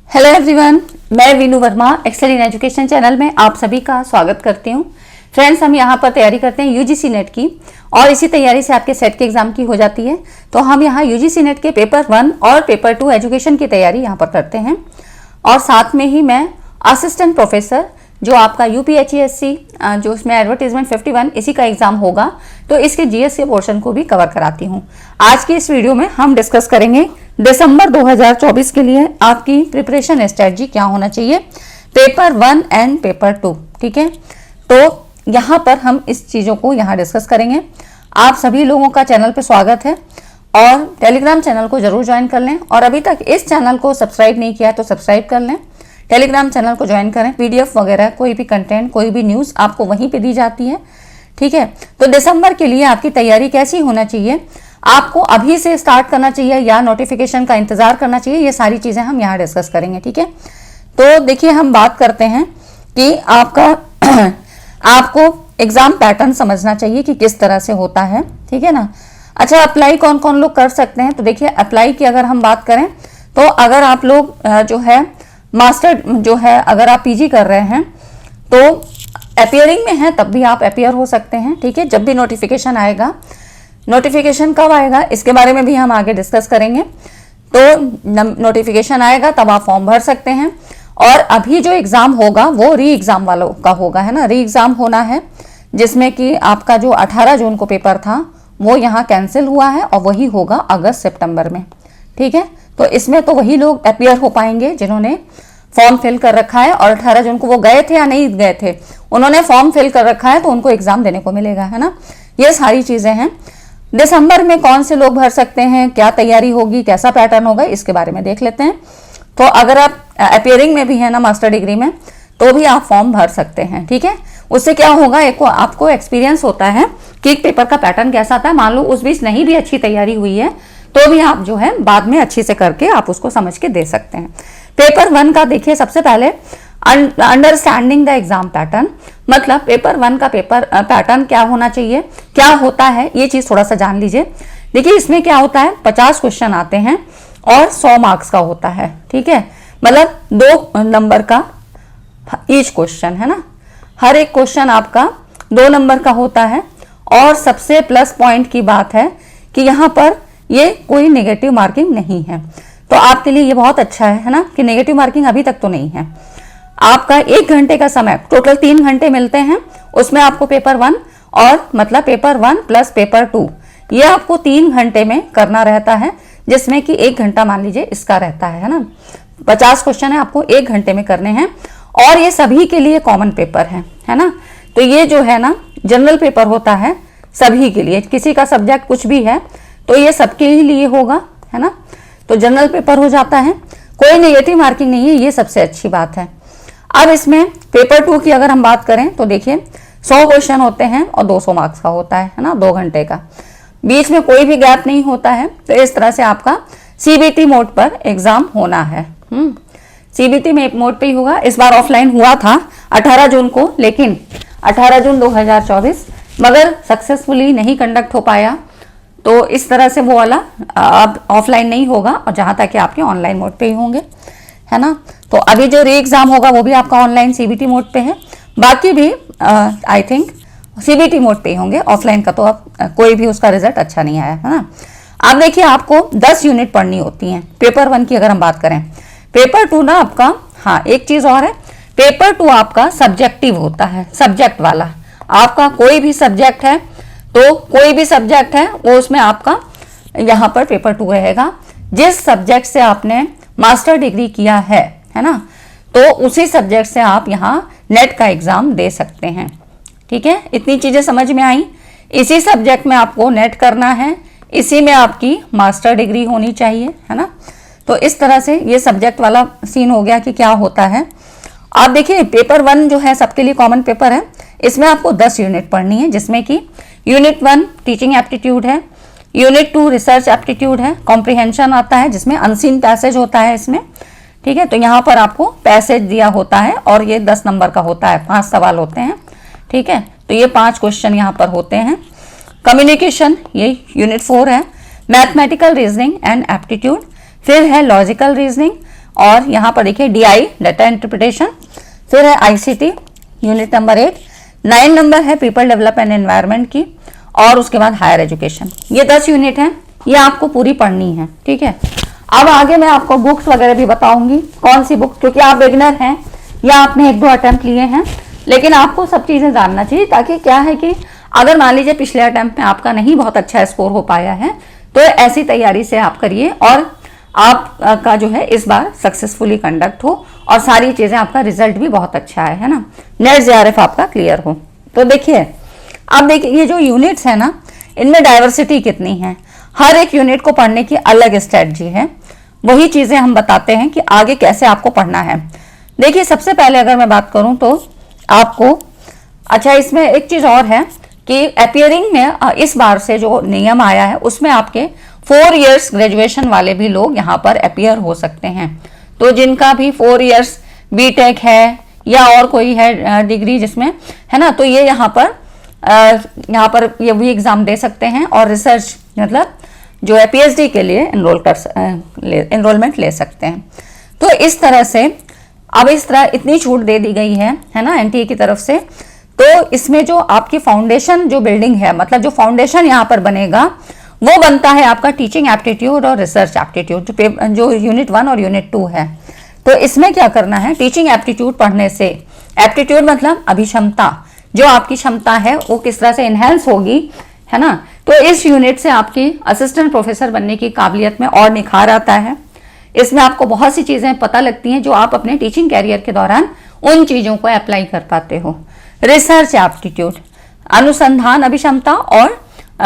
Hello everyone, मैं Veenu Verma Excel in Education channel में आप सभी का स्वागत करती हूं। फ्रेंड्स, हम यहां पर तैयारी करते हैं यूजीसी नेट की और इसी तैयारी से आपके सेट के एग्जाम की हो जाती है। तो हम यहां यूजीसी नेट के पेपर 1 और पेपर 2 एजुकेशन की तैयारी यहां पर करते हैं और साथ में ही मैं असिस्टेंट प्रोफेसर जो आपका यूपीएचईएससी जो इसमें एडवर्टाइजमेंट 51 इसी का एग्जाम होगा, तो इसके जीएस के पोर्शन को भी कवर कराती हूँ। आज की इस वीडियो में हम डिस्कस करेंगे दिसंबर 2024 के लिए आपकी प्रिपरेशन स्ट्रेटजी क्या होना चाहिए, पेपर 1 एंड पेपर 2। ठीक है, तो यहाँ पर हम इस चीज़ों को यहाँ डिस्कस करेंगे। आप सभी लोगों का चैनल पे स्वागत है और टेलीग्राम चैनल को जरूर ज्वाइन कर लें और अभी तक इस चैनल को सब्सक्राइब नहीं किया तो सब्सक्राइब कर लें, टेलीग्राम चैनल को ज्वाइन करें। पीडीएफ वगैरह कोई भी कंटेंट, कोई भी न्यूज़ आपको वहीं पे दी जाती है। ठीक है, तो दिसंबर के लिए आपकी तैयारी कैसी होना चाहिए, आपको अभी से स्टार्ट करना चाहिए या नोटिफिकेशन का इंतजार करना चाहिए, ये सारी चीज़ें हम यहाँ डिस्कस करेंगे। ठीक है, तो देखिए हम बात करते हैं कि आपको एग्जाम पैटर्न समझना चाहिए कि किस तरह से होता है। ठीक है ना। अच्छा, अप्लाई कौन कौन लोग कर सकते हैं, तो देखिए अप्लाई की अगर हम बात करें तो अगर आप लोग जो है मास्टर जो है अगर आप पीजी कर रहे हैं तो अपीयरिंग में है तब भी आप अपीयर हो सकते हैं। ठीक है, जब भी नोटिफिकेशन आएगा, नोटिफिकेशन कब आएगा इसके बारे में भी हम आगे डिस्कस करेंगे। तो नोटिफिकेशन आएगा तब आप फॉर्म भर सकते हैं और अभी जो एग्ज़ाम होगा वो री एग्ज़ाम वालों का होगा, है ना। री एग्ज़ाम होना है जिसमें कि आपका जो 18 जून को पेपर था वो यहाँ कैंसिल हुआ है और वही होगा अगस्त सितंबर में। ठीक है, तो इसमें तो वही लोग अपीयर हो पाएंगे जिन्होंने फॉर्म फिल कर रखा है और 18 जून को वो गए थे या नहीं गए थे, उन्होंने फॉर्म फिल कर रखा है तो उनको एग्जाम देने को मिलेगा, है ना। ये सारी चीज़ें हैं। दिसंबर में कौन से लोग भर सकते हैं, क्या तैयारी होगी, कैसा पैटर्न होगा, इसके बारे में देख लेते हैं। तो अगर आप अपीयरिंग में भी है ना मास्टर डिग्री में, तो भी आप फॉर्म भर सकते हैं। ठीक है, उससे क्या होगा, एक आपको एक्सपीरियंस होता है कि एक पेपर का पैटर्न कैसा आता है। मान लो उस बीच नहीं भी अच्छी तैयारी हुई है तो भी आप जो है बाद में अच्छी से करके आप उसको समझ के दे सकते हैं। पेपर 1 का देखिए, सबसे पहले अंडरस्टैंडिंग द एग्जाम पैटर्न, मतलब पेपर 1 का पेपर पैटर्न क्या होना चाहिए, क्या होता है, ये चीज़ थोड़ा सा जान लीजिए। देखिए इसमें क्या होता है, 50 क्वेश्चन आते हैं और 100 मार्क्स का होता है। ठीक है, मतलब 2 नंबर का ईच क्वेश्चन, है ना। हर एक क्वेश्चन आपका 2 नंबर का होता है और सबसे प्लस पॉइंट की बात है कि यहाँ पर ये कोई नेगेटिव मार्किंग नहीं है, तो आपके लिए ये बहुत अच्छा है ना, कि नेगेटिव मार्किंग अभी तक तो नहीं है। आपका 1 घंटे का समय, टोटल 3 घंटे मिलते हैं, उसमें आपको पेपर 1 और मतलब पेपर 1 प्लस पेपर 2 ये आपको 3 घंटे में करना रहता है, जिसमें कि 1 घंटा मान लीजिए इसका रहता है ना। 50 क्वेश्चन है, आपको 1 घंटे में करने हैं और ये सभी के लिए कॉमन पेपर है ना। तो ये जो है ना जनरल पेपर होता है सभी के लिए, किसी का सब्जेक्ट कुछ भी है तो ये सबके ही लिए होगा, है ना। तो जनरल पेपर हो जाता है, कोई नेगेटिव मार्किंग नहीं है, ये सबसे अच्छी बात है। अब इसमें पेपर 2 की अगर हम बात करें तो देखिए 100 क्वेश्चन होते हैं और 200 मार्क्स का होता है ना, 2 घंटे का, बीच में कोई भी गैप नहीं होता है। तो इस तरह से आपका सीबीटी मोड पर एग्जाम होना है। सीबीटी में मोड पे ही होगा। इस बार ऑफलाइन हुआ था 18 जून को, लेकिन 18 जून 2024 मगर सक्सेसफुली नहीं कंडक्ट हो पाया, तो इस तरह से वो वाला अब ऑफलाइन नहीं होगा और जहाँ तक कि आपके ऑनलाइन मोड पे ही होंगे, है ना। तो अभी जो री एग्जाम होगा वो भी आपका ऑनलाइन सीबीटी मोड पे है, बाकी भी आई थिंक सीबीटी मोड पे ही होंगे। ऑफलाइन का तो अब कोई भी उसका रिजल्ट अच्छा नहीं आया, है ना। अब देखिए आपको 10 यूनिट पढ़नी होती हैं पेपर 1 की अगर हम बात करें। पेपर 2 ना आपका, हाँ एक चीज़ और है, पेपर 2 आपका सब्जेक्टिव होता है, सब्जेक्ट वाला। आपका कोई भी सब्जेक्ट है तो कोई भी सब्जेक्ट है वो उसमें आपका यहाँ पर पेपर 2 रहेगा। जिस सब्जेक्ट से आपने मास्टर डिग्री किया है ना, तो उसी सब्जेक्ट से आप यहाँ नेट का एग्ज़ाम दे सकते हैं। ठीक है, इतनी चीज़ें समझ में आई। इसी सब्जेक्ट में आपको नेट करना है, इसी में आपकी मास्टर डिग्री होनी चाहिए, है ना। तो इस तरह से ये सब्जेक्ट वाला सीन हो गया कि क्या होता है। आप देखिए पेपर 1 जो है सबके लिए कॉमन पेपर है, इसमें आपको 10 यूनिट पढ़नी है, जिसमें कि यूनिट 1 टीचिंग एप्टीट्यूड है, यूनिट 2 रिसर्च एप्टीट्यूड है, कॉम्प्रिहेंशन आता है जिसमें अनसीन पैसेज होता है इसमें। ठीक है, तो यहाँ पर आपको पैसेज दिया होता है और ये 10 नंबर का होता है, 5 सवाल होते हैं। ठीक है, तो ये 5 क्वेश्चन यहाँ पर होते हैं। कम्युनिकेशन ये यूनिट 4 है, मैथमेटिकल रीजनिंग एंड एप्टीट्यूड, फिर है लॉजिकल रीजनिंग और यहाँ पर देखिए DI डाटा इंटरप्रिटेशन, फिर है ICT यूनिट नंबर 8, 9 नंबर है पीपल डेवलपमेंट एनवायरनमेंट की, और उसके बाद हायर एजुकेशन। ये 10 यूनिट हैं, ये आपको पूरी पढ़नी है, ठीक है। अब आगे मैं आपको बुक्स वगैरह भी बताऊंगी, कौन सी बुक्स, क्योंकि आप बिगिनर हैं या आपने 1-2 अटेम्प्ट लिए हैं, लेकिन आपको सब चीज़ें जानना चाहिए, ताकि क्या है कि अगर मान लीजिए पिछले अटेम्प्ट में आपका नहीं बहुत अच्छा स्कोर हो पाया है, तो ऐसी तैयारी से आप करिए और आपका जो है इस बार सक्सेसफुली कंडक्ट हो और सारी चीज़ें, आपका रिजल्ट भी बहुत अच्छा है ना, नेट JRF आपका क्लियर हो। तो देखिए, अब देखिए ये जो यूनिट्स है ना, इनमें डाइवर्सिटी कितनी है, हर एक यूनिट को पढ़ने की अलग स्ट्रेटजी है। वही चीज़ें हम बताते हैं कि आगे कैसे आपको पढ़ना है। देखिए, सबसे पहले अगर मैं बात करूं तो आपको, अच्छा इसमें एक चीज़ और है कि अपीयरिंग में इस बार से जो नियम आया है उसमें आपके 4 इयर्स ग्रेजुएशन वाले भी लोग यहाँ पर अपीयर हो सकते हैं। तो जिनका भी 4 इयर्स BTech है या और कोई है डिग्री जिसमें, है ना, तो ये यहाँ पर ये भी एग्ज़ाम दे सकते हैं और रिसर्च मतलब जो है PhD के लिए एनरोलमेंट ले सकते हैं। तो इस तरह से अब इस तरह इतनी छूट दे दी गई है ना NTA की तरफ से। तो इसमें जो आपकी फाउंडेशन जो बिल्डिंग है, मतलब जो फाउंडेशन यहाँ पर बनेगा वो बनता है आपका टीचिंग एप्टीट्यूड और रिसर्च एप्टीट्यूड, जो यूनिट 1 और यूनिट 2 है। तो इसमें क्या करना है, टीचिंग एप्टीट्यूड पढ़ने से, एप्टीट्यूड मतलब अभिक्षमता, जो आपकी क्षमता है वो किस तरह से इनहेंस होगी, है ना। तो इस यूनिट से आपकी असिस्टेंट प्रोफेसर बनने की काबिलियत में और निखार आता है। इसमें आपको बहुत सी चीज़ें पता लगती हैं जो आप अपने टीचिंग कैरियर के दौरान उन चीज़ों को अप्लाई कर पाते हो। रिसर्च एप्टीट्यूड, अनुसंधान अभिक्षमता और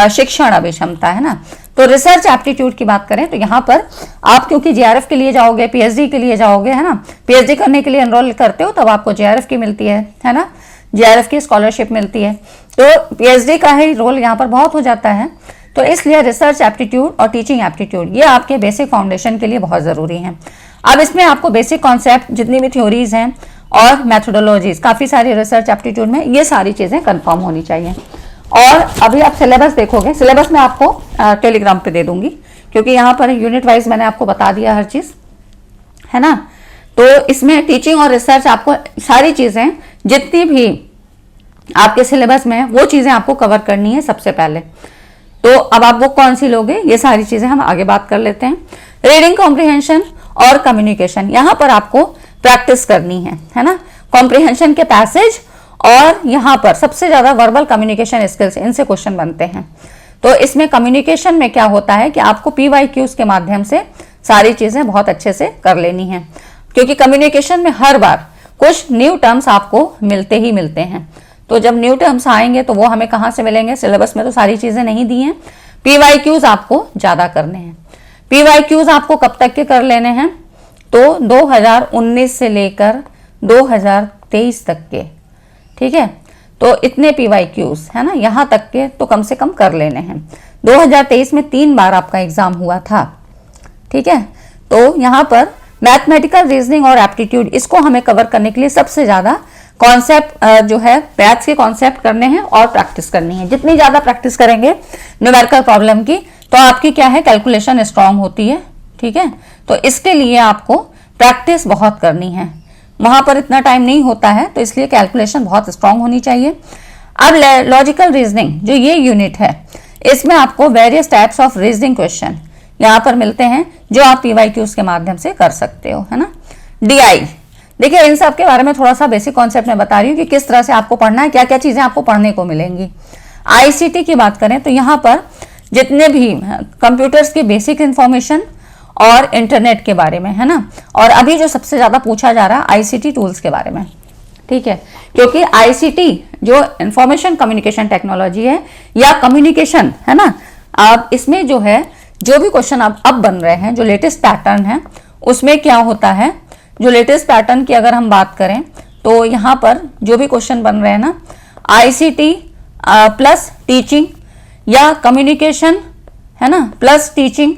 शिक्षण अभिक्षमता, है ना। तो रिसर्च एप्टीट्यूड की बात करें तो यहाँ पर आप क्योंकि JRF के लिए जाओगे, PhD के लिए जाओगे, है ना, PhD करने के लिए एनरोल करते हो तब आपको JRF की मिलती है ना, JRF की स्कॉलरशिप मिलती है। तो PhD का ही रोल यहाँ पर बहुत हो जाता है। तो इसलिए रिसर्च एप्टीट्यूड और टीचिंग एप्टीट्यूड ये आपके बेसिक फाउंडेशन के लिए बहुत ज़रूरी हैं। अब इसमें आपको बेसिक कॉन्सेप्ट जितनी भी थ्योरीज हैं और मैथोडोलॉजीज, काफ़ी सारी रिसर्च एप्टीट्यूड में ये सारी चीज़ें कंफर्म होनी चाहिए। और अभी आप सिलेबस देखोगे, सिलेबस मैं आपको टेलीग्राम पे दे दूंगी, क्योंकि यहाँ पर यूनिट वाइज मैंने आपको बता दिया हर चीज़, है ना। तो इसमें टीचिंग और रिसर्च आपको सारी चीज़ें जितनी भी आपके सिलेबस में है वो चीज़ें आपको कवर करनी है सबसे पहले। तो अब आप वो कौन सी लोगे, ये सारी चीज़ें हम आगे बात कर लेते हैं। रीडिंग कॉम्प्रिहेंशन और कम्युनिकेशन, यहाँ पर आपको प्रैक्टिस करनी है ना। कॉम्प्रिहेंशन के पैसेज और यहाँ पर सबसे ज़्यादा वर्बल कम्युनिकेशन स्किल्स, इनसे क्वेश्चन बनते हैं। तो इसमें कम्युनिकेशन में क्या होता है कि आपको PYQs के माध्यम से सारी चीज़ें बहुत अच्छे से कर लेनी है, क्योंकि कम्युनिकेशन में हर बार कुछ न्यू टर्म्स आपको मिलते ही मिलते हैं। तो जब न्यू टर्म्स आएंगे तो वो हमें कहाँ से मिलेंगे, सिलेबस में तो सारी चीज़ें नहीं दी हैं। PYQs आपको ज़्यादा करने हैं। PYQs आपको कब तक के कर लेने हैं, तो 2019 से लेकर 2023 तक के, ठीक है। तो इतने PYQs है ना, यहाँ तक के तो कम से कम कर लेने हैं। 2023 में 3 बार आपका एग्जाम हुआ था, ठीक है। तो यहाँ पर मैथमेटिकल रीजनिंग और एप्टीट्यूड, इसको हमें कवर करने के लिए सबसे ज़्यादा कॉन्सेप्ट जो है मैथ्स के कॉन्सेप्ट करने हैं और प्रैक्टिस करनी है। जितनी ज़्यादा प्रैक्टिस करेंगे न्यूमेरिकल प्रॉब्लम की, तो आपकी क्या है, कैलकुलेशन स्ट्रांग होती है, ठीक है। तो इसके लिए आपको प्रैक्टिस बहुत करनी है, वहाँ पर इतना टाइम नहीं होता है, तो इसलिए कैलकुलेशन बहुत स्ट्रांग होनी चाहिए। अब लॉजिकल रीजनिंग जो ये यूनिट है, इसमें आपको various types of reasoning question यहाँ पर मिलते हैं जो आप PYQs के माध्यम से कर सकते हो, है ना। DI, देखिए इन सब के बारे में थोड़ा सा बेसिक कॉन्सेप्ट मैं बता रही हूँ कि किस तरह से आपको पढ़ना है, क्या क्या चीज़ें आपको पढ़ने को मिलेंगी। ICT की बात करें तो यहाँ पर जितने भी कंप्यूटर्स की बेसिक इंफॉर्मेशन और इंटरनेट के बारे में, है ना। और अभी जो सबसे ज़्यादा पूछा जा रहा है ICT टूल्स के बारे में, ठीक है, क्योंकि ICT जो इंफॉर्मेशन कम्युनिकेशन टेक्नोलॉजी है या कम्युनिकेशन, है ना। अब इसमें जो है जो भी क्वेश्चन अब बन रहे हैं, जो लेटेस्ट पैटर्न है, उसमें क्या होता है, जो लेटेस्ट पैटर्न की अगर हम बात करें तो यहाँ पर जो भी क्वेश्चन बन रहे हैं ना, ICT प्लस टीचिंग या कम्युनिकेशन, है ना, प्लस टीचिंग,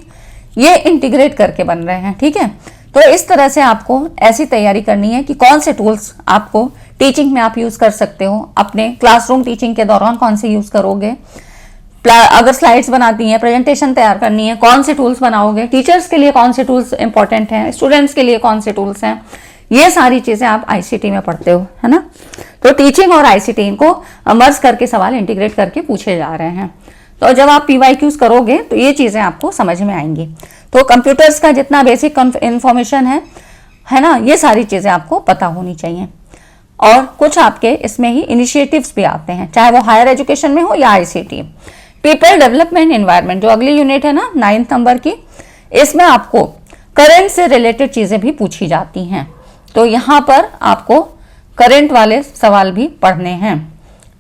ये इंटीग्रेट करके बन रहे हैं, ठीक है। तो इस तरह से आपको ऐसी तैयारी करनी है कि कौन से टूल्स आपको टीचिंग में आप यूज़ कर सकते हो, अपने क्लासरूम टीचिंग के दौरान कौन से यूज़ करोगे, अगर स्लाइड्स बनाती हैं, प्रेजेंटेशन तैयार करनी है, कौन से टूल्स बनाओगे, टीचर्स के लिए कौन से टूल्स इंपॉर्टेंट हैं, स्टूडेंट्स के लिए कौन से टूल्स हैं, ये सारी चीजें आप आईसीटी में पढ़ते हो, है ना। तो टीचिंग और आईसीटी को मर्ज करके सवाल इंटीग्रेट करके पूछे जा रहे हैं। तो जब आप पीवाईक्यूज करोगे तो ये चीजें आपको समझ में आएंगी। तो कंप्यूटर्स का जितना बेसिक इंफॉर्मेशन है ना, ये सारी चीजें आपको पता होनी चाहिए। और कुछ आपके इसमें ही इनिशिएटिव्स भी आते हैं, चाहे वो हायर एजुकेशन में हो या आईसीटी। पीपल डेवलपमेंट एनवायरनमेंट जो अगली यूनिट है ना 9th नंबर की, इसमें आपको करंट से रिलेटेड चीजें भी पूछी जाती हैं। तो यहाँ पर आपको करंट वाले सवाल भी पढ़ने हैं,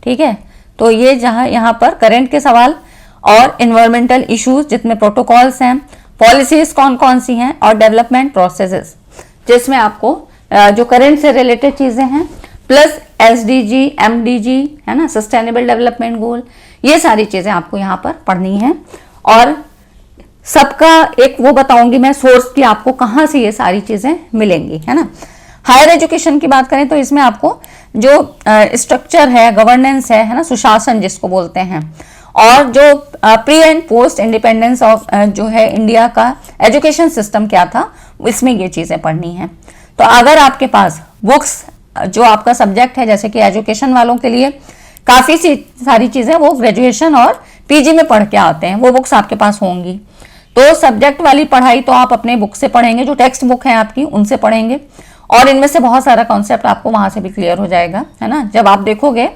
ठीक है। तो ये यहाँ पर करंट के सवाल और एनवायरमेंटल इश्यूज जितने प्रोटोकॉल्स हैं, पॉलिसीज कौन कौन सी हैं, और डेवलपमेंट प्रोसेसेस जिसमें आपको जो करंट से रिलेटेड चीजें हैं, प्लस एसडीजी, एमडीजी, है ना, सस्टेनेबल डेवलपमेंट गोल, ये सारी चीजें आपको यहाँ पर पढ़नी है। और सबका एक वो बताऊंगी मैं सोर्स की आपको कहाँ से ये सारी चीजें मिलेंगी, है ना। हायर एजुकेशन की बात करें तो इसमें आपको जो स्ट्रक्चर है, गवर्नेंस है ना, सुशासन जिसको बोलते हैं, और जो pre and post independence of जो है इंडिया का एजुकेशन सिस्टम क्या था, इसमें ये चीजें पढ़नी है। तो अगर आपके पास बुक्स जो आपका सब्जेक्ट है, जैसे कि एजुकेशन वालों के लिए काफी सारी चीजें वो ग्रेजुएशन और पीजी में पढ़ के आते हैं, वो बुक्स आपके पास होंगी। तो सब्जेक्ट वाली पढ़ाई तो आप अपने बुक से पढ़ेंगे, जो टेक्स्ट बुक है आपकी उनसे पढ़ेंगे, और इनमें से बहुत सारा कॉन्सेप्ट आपको वहां से भी क्लियर हो जाएगा, है ना। जब आप देखोगे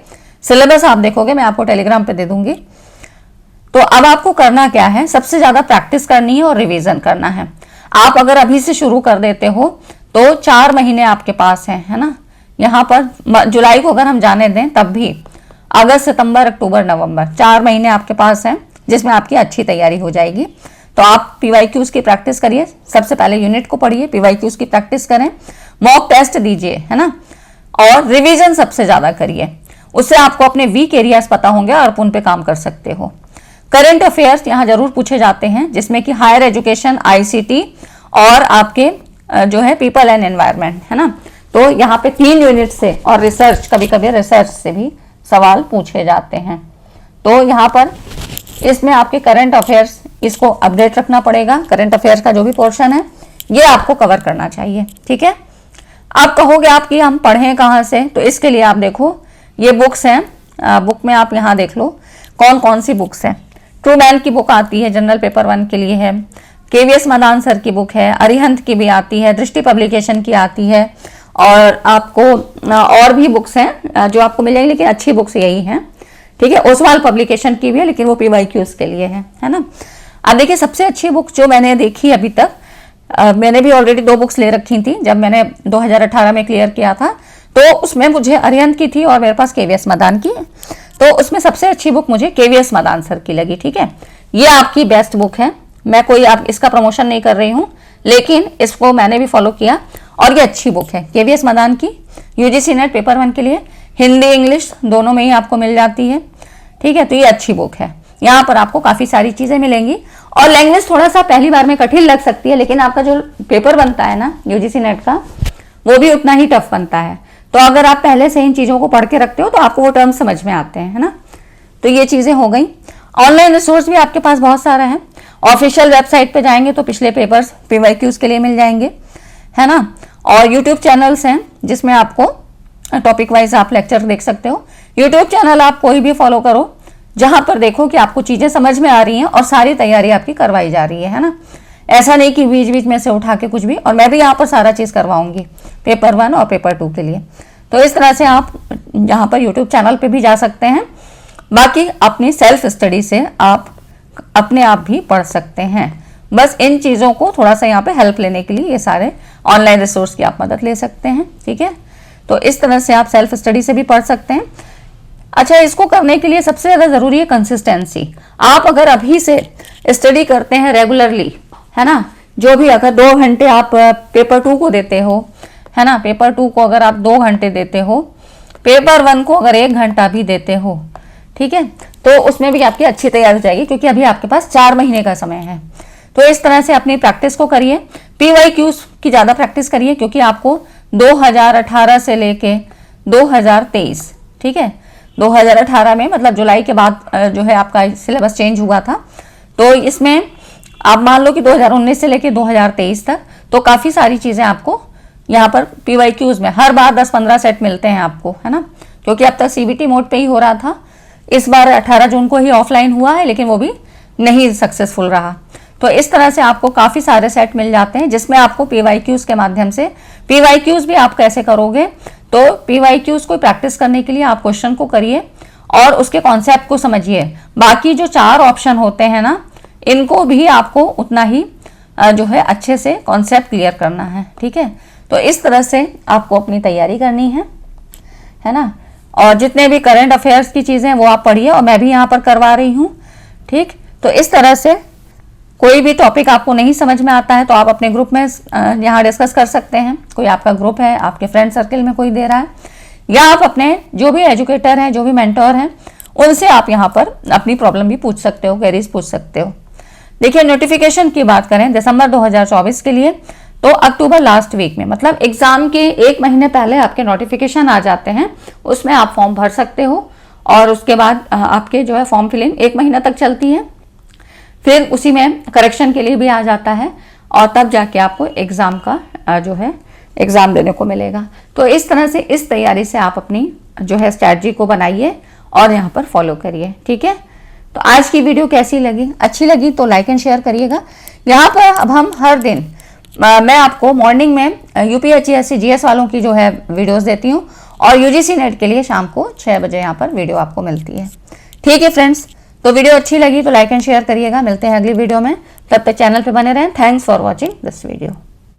सिलेबस, आप देखोगे, मैं आपको टेलीग्राम पे दे दूंगी। तो अब आपको करना क्या है, सबसे ज्यादा प्रैक्टिस करनी है और रिवीजन करना है। आप अगर अभी से शुरू कर देते हो तो 4 महीने आपके पास है ना। यहाँ पर जुलाई को अगर हम जाने दें तब भी अगस्त, सितंबर, अक्टूबर, नवंबर 4 महीने आपके पास हैं, जिसमें आपकी अच्छी तैयारी हो जाएगी। तो आप पीवाईक्यूज की प्रैक्टिस करिए, सबसे पहले यूनिट को पढ़िए, पीवाईक्यूज की प्रैक्टिस करें, मॉक टेस्ट दीजिए, है ना, और रिवीजन सबसे ज्यादा करिए। उससे आपको अपने वीक एरियाज पता होंगे और आप उन पे काम कर सकते हो। करंट अफेयर्स यहाँ जरूर पूछे जाते हैं, जिसमें कि हायर एजुकेशन, आईसीटी और आपके जो है पीपल एंड एनवायरनमेंट, है ना। तो यहाँ पे 3 यूनिट से और रिसर्च, कभी कभी रिसर्च से भी सवाल पूछे जाते हैं। तो यहाँ पर इसमें आपके करंट अफेयर्स, इसको अपडेट रखना पड़ेगा। करंट अफेयर्स का जो भी पोर्शन है ये आपको कवर करना चाहिए, ठीक है। आप कहोगे आप कि हम पढ़ें कहाँ से, तो इसके लिए आप देखो ये बुक्स हैं, बुक में आप यहाँ देख लो कौन कौन सी बुक्स हैं। ट्रू मैन की बुक आती है, जनरल पेपर 1 के लिए है। केवीएस मदान सर की बुक है, अरिहंत की भी आती है, दृष्टि पब्लिकेशन की आती है, और आपको और भी बुक्स हैं जो आपको मिलेंगी, लेकिन अच्छी बुक्स यही हैं, ठीक है। ओसवाल पब्लिकेशन की भी है, लेकिन वो पीवाईक्यूज के लिए है ना। अब देखिए सबसे अच्छी बुक जो मैंने देखी अभी तक, मैंने भी ऑलरेडी 2 बुक्स ले रखी थी जब मैंने 2018 में क्लियर किया था, तो उसमें मुझे अरिहंत की थी और मेरे पास केवीएस मदान की। तो उसमें सबसे अच्छी बुक मुझे केवीएस मदान सर की लगी, ठीक है। ये आपकी बेस्ट बुक है, मैं कोई आप इसका प्रमोशन नहीं कर रही हूँ, लेकिन इसको मैंने भी फॉलो किया और ये अच्छी बुक है केवीएस मदान की। यूजीसी नेट पेपर 1 के लिए हिंदी इंग्लिश दोनों में ही आपको मिल जाती है, ठीक है। तो ये अच्छी बुक है, यहाँ पर आपको काफी सारी चीजें मिलेंगी। और लैंग्वेज थोड़ा सा पहली बार में कठिन लग सकती है, लेकिन आपका जो पेपर बनता है ना यूजीसी नेट का, वो भी उतना ही टफ बनता है। तो अगर आप पहले से इन चीजों को पढ़ के रखते हो तो आपको वो टर्म समझ में आते हैं, है ना। तो ये चीजें हो गई। ऑनलाइन रिसोर्स भी आपके पास बहुत सारा है। ऑफिशियल वेबसाइट पे जाएंगे तो पिछले पेपर्स पीवाईक्यूज के लिए मिल जाएंगे, है ना। और यूट्यूब चैनल्स हैं जिसमें आपको टॉपिक वाइज आप लेक्चर देख सकते हो। यूट्यूब चैनल आप कोई भी फॉलो करो, जहां पर देखो कि आपको चीजें समझ में आ रही हैं और सारी तैयारी आपकी करवाई जा रही है ना। ऐसा नहीं कि बीच बीच में से उठा के कुछ भी, और मैं भी यहाँ पर सारा चीज करवाऊंगी पेपर 1 और पेपर 2 के लिए। तो इस तरह से आप यहाँ पर यूट्यूब चैनल पे भी जा सकते हैं। बाकी अपनी सेल्फ स्टडी से आप अपने आप भी पढ़ सकते हैं। बस इन चीजों को थोड़ा सा यहाँ पे हेल्प लेने के लिए ये सारे ऑनलाइन रिसोर्स की आप मदद ले सकते हैं, ठीक है। तो इस तरह से आप सेल्फ स्टडी से भी पढ़ सकते हैं। अच्छा, इसको करने के लिए सबसे ज्यादा जरूरी है कंसिस्टेंसी। आप अगर अभी से स्टडी करते हैं रेगुलरली, है ना, जो भी अगर 2 घंटे आप पेपर 2 को देते हो, है ना, पेपर 2 को अगर आप 2 घंटे देते हो, पेपर 1 को अगर 1 घंटा भी देते हो, ठीक है, तो उसमें भी आपकी अच्छी तैयारी हो जाएगी, क्योंकि अभी आपके पास 4 महीने का समय है। तो इस तरह से अपनी प्रैक्टिस को करिए। पीवाईक्यूज की ज्यादा प्रैक्टिस करिए, क्योंकि आपको 2018 से लेके 2023, ठीक है, 2018 में, मतलब जुलाई के बाद जो है आपका सिलेबस चेंज हुआ था। तो इसमें आप मान लो कि 2019 से लेके 2023 तक तो काफ़ी सारी चीज़ें आपको यहाँ पर PYQs में हर बार 10-15 सेट मिलते हैं आपको, है ना, क्योंकि अब तक CBT मोड पे ही हो रहा था। इस बार 18 जून को ही ऑफलाइन हुआ है, लेकिन वो भी नहीं सक्सेसफुल रहा। तो इस तरह से आपको काफ़ी सारे सेट मिल जाते हैं जिसमें आपको PYQs के माध्यम से, PYQs भी आप कैसे करोगे, तो PYQs को प्रैक्टिस करने के लिए आप क्वेश्चन को करिए और उसके कॉन्सेप्ट को समझिए। बाकी जो 4 ऑप्शन होते हैं ना, इनको भी आपको उतना ही जो है अच्छे से कॉन्सेप्ट क्लियर करना है, ठीक है। तो इस तरह से आपको अपनी तैयारी करनी है ना। और जितने भी करंट अफेयर्स की चीज़ें वो आप पढ़िए, और मैं भी यहाँ पर करवा रही हूँ, ठीक। तो इस तरह से कोई भी टॉपिक आपको नहीं समझ में आता है तो आप अपने ग्रुप में यहाँ डिस्कस कर सकते हैं। कोई आपका ग्रुप है, आपके फ्रेंड सर्कल में कोई दे रहा है, या आप अपने जो भी एजुकेटर हैं, जो भी मेंटोर हैं, उनसे आप यहाँ पर अपनी प्रॉब्लम भी पूछ सकते हो, क्वेरीज पूछ सकते हो। देखिए, नोटिफिकेशन की बात करें दिसंबर 2024 के लिए, तो अक्टूबर लास्ट वीक में, मतलब एग्जाम के 1 महीने पहले आपके नोटिफिकेशन आ जाते हैं। उसमें आप फॉर्म भर सकते हो और उसके बाद आपके जो है फॉर्म फिलिंग 1 महीना तक चलती है। फिर उसी में करेक्शन के लिए भी आ जाता है, और तब जाके आपको एग्ज़ाम का जो है एग्ज़ाम देने को मिलेगा। तो इस तरह से, इस तैयारी से आप अपनी जो है स्ट्रैटेजी को बनाइए और यहाँ पर फॉलो करिए, ठीक है। तो आज की वीडियो कैसी लगी? अच्छी लगी तो लाइक एंड शेयर करिएगा। यहाँ पर अब हम हर दिन मैं आपको मॉर्निंग में UPSC GS वालों की जो है वीडियोस देती हूँ, और UGC नेट के लिए शाम को 6 बजे यहाँ पर वीडियो आपको मिलती है, ठीक है फ्रेंड्स। तो वीडियो अच्छी लगी तो लाइक एंड शेयर करिएगा। मिलते हैं अगली वीडियो में, तब तक चैनल पे बने रहें। Thanks for watching this video.